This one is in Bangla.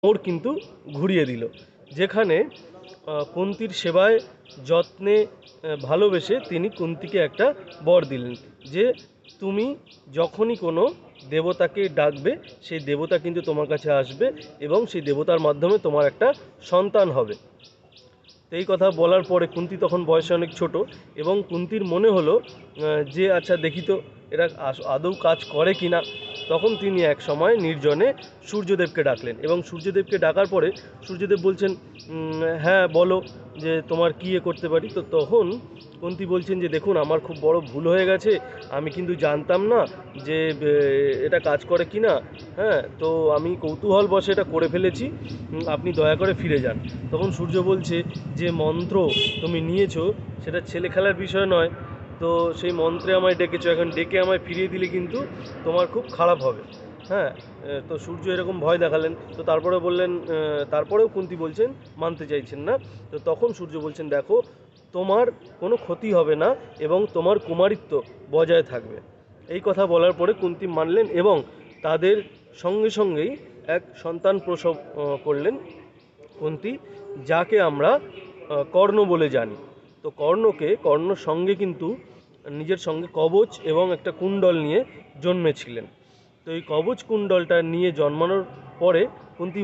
মোড় কিন্তু ঘুরিয়ে দিল, যেখানে কুন্তির সেবায় যত্নে ভালোবেসে তিনি কুন্তিকে একটা বর দিলেন যে তুমি যখনই কোনো দেবতাকে ডাকবে সেই দেবতা কিন্তু তোমার কাছে আসবে এবং সেই দেবতার মাধ্যমে তোমার একটা সন্তান হবে। তো এই কথা বলার পরে কুন্তি তখন বয়সে অনেক ছোট এবং কুন্তির মনে হলো যে আচ্ছা দেখি তো এরা আদৌ কাজ করে কি না। তখন তিনি এক সময় নির্জনে সূর্যদেবকে ডাকলেন এবং সূর্যদেবকে ডাকার পরে সূর্যদেব বলছেন হ্যাঁ বলো যে তোমার কী করতে পারি। তো তখন কুন্তি বলছেন যে দেখুন আমার খুব বড় ভুল হয়ে গেছে, আমি কিন্তু জানতাম না যে এটা কাজ করে কি না। হ্যাঁ, তো আমি কৌতূহল বশে এটা করে ফেলেছি, আপনি দয়া করে ফিরে যান। তখন সূর্য বলছে যে মন্ত্র তুমি নিয়েছো সেটা ছেলে খেলার বিষয় নয়, তো সেই মন্ত্রে আমায় ডেকেছো, এখন ডেকে আমায় ফিরিয়ে দিলে কিন্তু তোমার খুব খারাপ হবে। হ্যাঁ, তো সূর্য এরকম ভয় দেখালেন। তো তারপরে বললেন, তারপরেও কুন্তি বলছেন মানতে চাইছেন না। তো তখন সূর্য বলছেন দেখো তোমার কোনো ক্ষতি হবে না এবং তোমার কুমারিত্ব বজায় থাকবে। এই কথা বলার পরে কুন্তি মানলেন এবং তাদের সঙ্গে সঙ্গেই এক সন্তান প্রসব করলেন কুন্তি, যাকে আমরা কর্ণ বলে জানি। তো কর্ণর সঙ্গে কিন্তু নিজের সঙ্গে কবচ এবং একটা কুণ্ডল নিয়ে জন্মেছিলেন। তো এই কবচ কুণ্ডলটা নিয়ে জন্মানোর পরে কুন্তি